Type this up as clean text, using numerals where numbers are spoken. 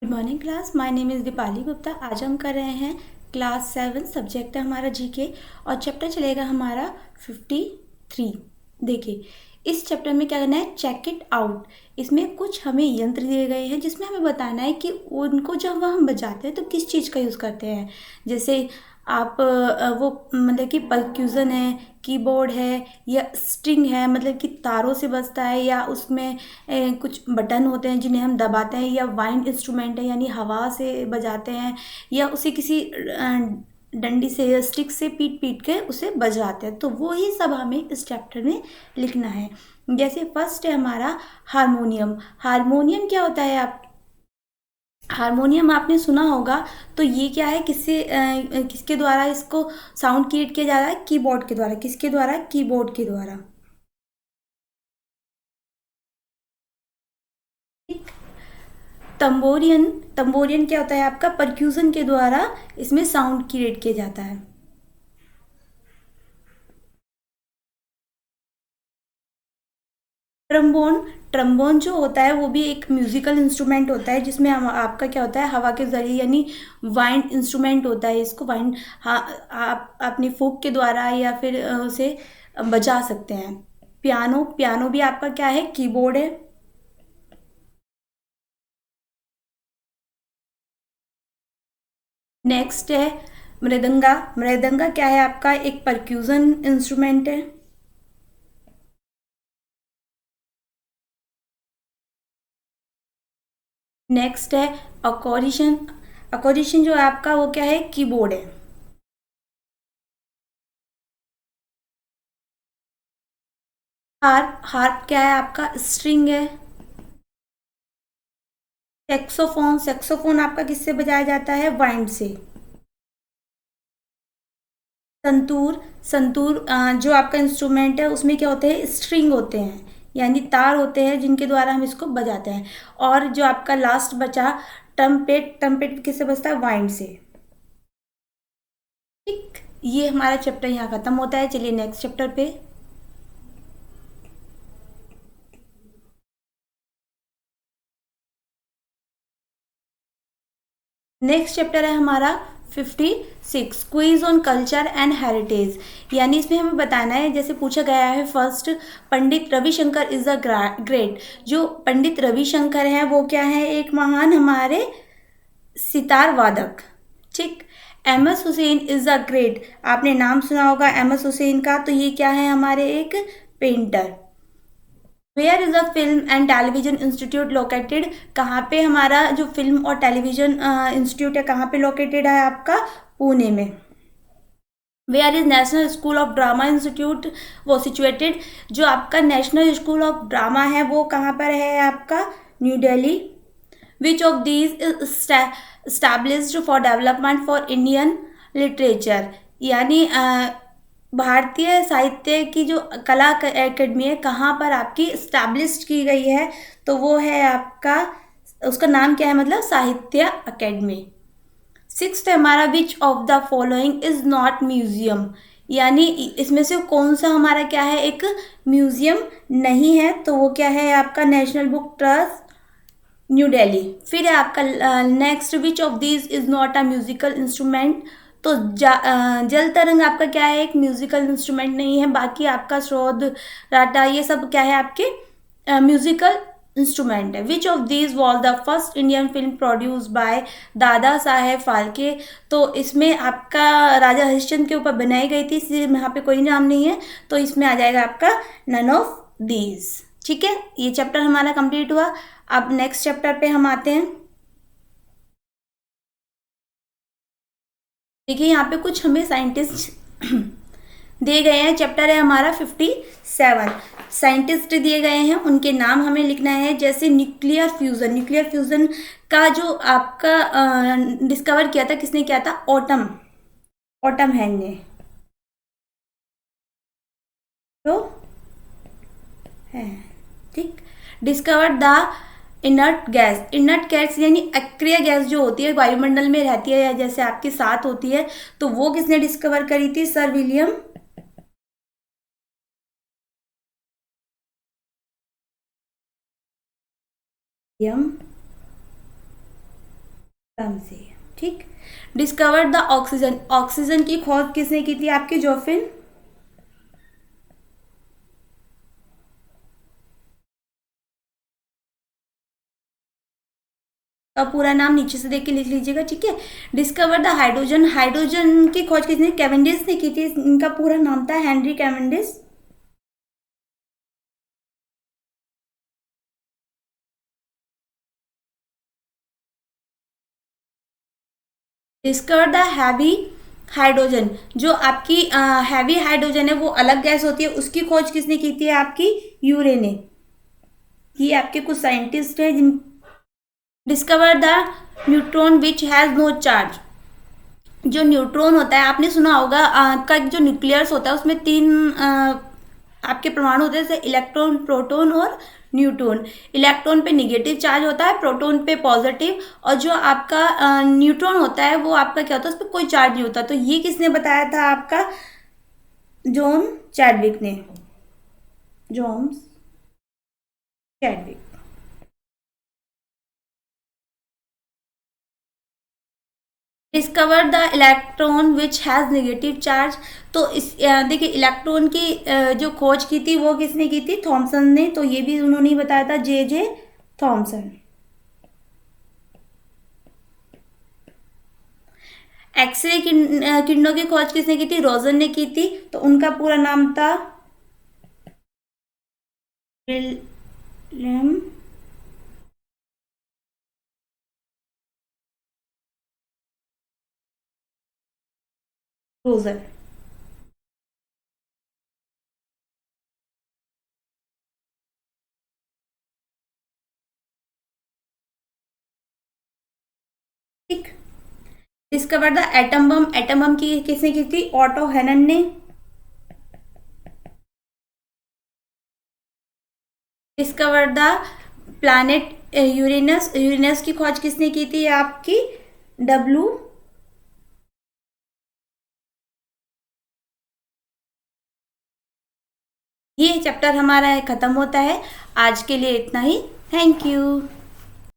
Good morning class. My name is Deepali Gupta. आज हम कर रहे हैं क्लास 7, सब्जेक्ट है हमारा जीके और चैप्टर चलेगा हमारा 53। देखिए, इस चैप्टर में क्या करना है, चेक इट आउट। इसमें कुछ हमें यंत्र दिए गए हैं जिसमें हमें बताना है कि उनको जब हम बजाते हैं तो किस चीज़ का यूज़ करते हैं। जैसे आप वो मतलब कि परक्यूज़न है, कीबोर्ड है या स्ट्रिंग है, मतलब कि तारों से बजता है, या उसमें कुछ बटन होते हैं जिन्हें हम दबाते हैं, या वाइंड इंस्ट्रूमेंट है यानी हवा से बजाते हैं, या उसे किसी डंडी से या स्टिक से पीट पीट के उसे बजाते हैं। तो वो ही सब हमें इस चैप्टर में लिखना है। जैसे फर्स्ट है हमारा हारमोनियम। हारमोनियम क्या होता है, आप हारमोनियम आपने सुना होगा। तो ये क्या है, किसके द्वारा इसको साउंड क्रिएट किया जा रहा है, कीबोर्ड के द्वारा। किसके द्वारा, कीबोर्ड के द्वारा। तंबोरियन, तंबोरियन क्या होता है आपका, परक्यूजन के द्वारा इसमें साउंड क्रिएट किया जाता है। ट्रम्बोन, ट्रम्बोन जो होता है वो भी एक म्यूजिकल इंस्ट्रूमेंट होता है जिसमें हम आपका क्या होता है, हवा के जरिए यानी वाइंड इंस्ट्रूमेंट होता है। इसको वाइंड, हाँ, आप अपनी फूक के द्वारा या फिर उसे बजा सकते हैं। पियानो, पियानो भी आपका क्या है, कीबोर्ड है। नेक्स्ट है मृदंगा। मृदंगा क्या है आपका, एक परक्यूजन इंस्ट्रूमेंट है। नेक्स्ट है अकॉर्डिशन। अकॉर्डिशन जो है आपका वो क्या है, कीबोर्ड है। हार्प, हार्प क्या है आपका, स्ट्रिंग है। सेक्सोफोन, सेक्सोफोन आपका किससे बजाया जाता है, वाइंड से। संतूर, संतूर जो आपका इंस्ट्रूमेंट है उसमें क्या होते हैं, स्ट्रिंग होते हैं यानी तार होते हैं जिनके द्वारा हम इसको बजाते हैं। और जो आपका लास्ट बचा ट्रम्पेट, ट्रम्पेट किससे बजता है, वाइंड से। ठीक, ये हमारा चैप्टर यहाँ खत्म होता है। चलिए नेक्स्ट चैप्टर पे। नेक्स्ट चैप्टर है हमारा 56, quiz on culture and heritage. यानी इसमें हमें बताना है, जैसे पूछा गया है first, Pandit Ravishankar is a great. जो पंडित रविशंकर हैं वो क्या है, एक महान हमारे सितार वादक। ठीक। M S Hussain is a great, आपने नाम सुना होगा एम एस हुसैन का। तो ये क्या है, हमारे एक painter. Where is a film and television institute located, कहाँ पे हमारा जो फिल्म और टेलीविजन इंस्टीट्यूट है कहाँ पे लोकेटेड है आपका, पुणे में। Where is national school of drama institute, वो सिचुएटेड, जो आपका नेशनल स्कूल ऑफ ड्रामा है वो कहाँ पर है आपका, new Delhi. Which of these is established for development for Indian literature, यानी भारतीय साहित्य की जो कला एकेडमी है कहाँ पर आपकी स्टैब्लिश्ड की गई है, तो वो है आपका, उसका नाम क्या है, मतलब साहित्य अकेडमी। सिक्स्थ है हमारा, which of the following is not museum, यानी इसमें से कौन सा हमारा क्या है, एक म्यूजियम नहीं है। तो वो क्या है आपका, national book trust, new Delhi. फिर है आपका next, which of these is not a musical instrument. तो जल तरंग आपका क्या है, एक म्यूजिकल इंस्ट्रूमेंट नहीं है। बाकी आपका स्रोत, राटा, ये सब क्या है आपके म्यूजिकल इंस्ट्रूमेंट है। Which of these was the first Indian film produce by Dada Saheb Phalke. तो इसमें आपका राजा हरिश्चंद्र के ऊपर बनाई गई थी, इसलिए यहाँ पे कोई नाम नहीं है, तो इसमें आ जाएगा आपका नन ऑफ दीज। ठीक है, ये चैप्टर हमारा कंप्लीट हुआ। अब नेक्स्ट चैप्टर पे हम आते हैं। देखिए यहाँ पे कुछ हमें साइंटिस्ट दिए गए हैं। चैप्टर है हमारा 57। साइंटिस्ट दिए गए हैं, उनके नाम हमें लिखना है। जैसे न्यूक्लियर फ्यूजन, न्यूक्लियर फ्यूजन का जो आपका डिस्कवर किया था, किसने किया था, ऑटम, ऑटम हैंग ने। तो है, ठीक। Discovered the inert gas, inert gas यानी अक्रिय गैस जो होती है वायुमंडल में रहती है या जैसे आपके साथ होती है, तो वो किसने डिस्कवर करी थी, सर विलियम विलियम टर्म से। ठीक। डिस्कवर द ऑक्सीजन, ऑक्सीजन की खोज किसने की थी आपकी? जोफिन। तो पूरा नाम नीचे से देख के लिख लीजिएगा, ठीक है। डिस्कवर द हाइड्रोजन, हाइड्रोजन की खोज किसने? कैवेंडिश ने की थी। इनका पूरा नाम था Henry Cavendish. Discover the heavy hydrogen, जो आपकी हैवी हाइड्रोजन है वो अलग गैस होती है, उसकी खोज किसने की थी आपकी? यूरे ने। ये आपके कुछ साइंटिस्ट हैं जिन। Discover the neutron which has no charge, जो न्यूट्रॉन होता है आपने सुना होगा, आपका जो न्यूक्लियस होता है उसमें तीन आपके परमाणु होते हैं, जैसे इलेक्ट्रॉन, प्रोटॉन और न्यूट्रॉन। इलेक्ट्रॉन पे निगेटिव चार्ज होता है, प्रोटॉन पे पॉजिटिव, और जो आपका न्यूट्रॉन होता है वो आपका क्या होता है, उस पर कोई चार्ज नहीं होता। तो ये किसने बताया था आपका? जॉन चैडविक ने। John Chadwick. Discover the electron which has negative charge, तो इस देखिए इलेक्ट्रॉन की जो खोज की थी वो किसने की थी? थॉमसन ने। तो ये भी उन्होंने ही बताया था, जे थॉमसन। एक्सरे किरणों की खोज किसने की थी? रोजन ने की थी। तो उनका पूरा नाम था विलियम रोजन। ठीक। Discover the atom bomb, atom bomb की किसने की थी? ऑटो हेनन ने। Discover the planet Uranus, Uranus की खोज किसने की थी आपकी? डब्ल्यू। ये चैप्टर हमारा खत्म होता है। आज के लिए इतना ही। Thank you.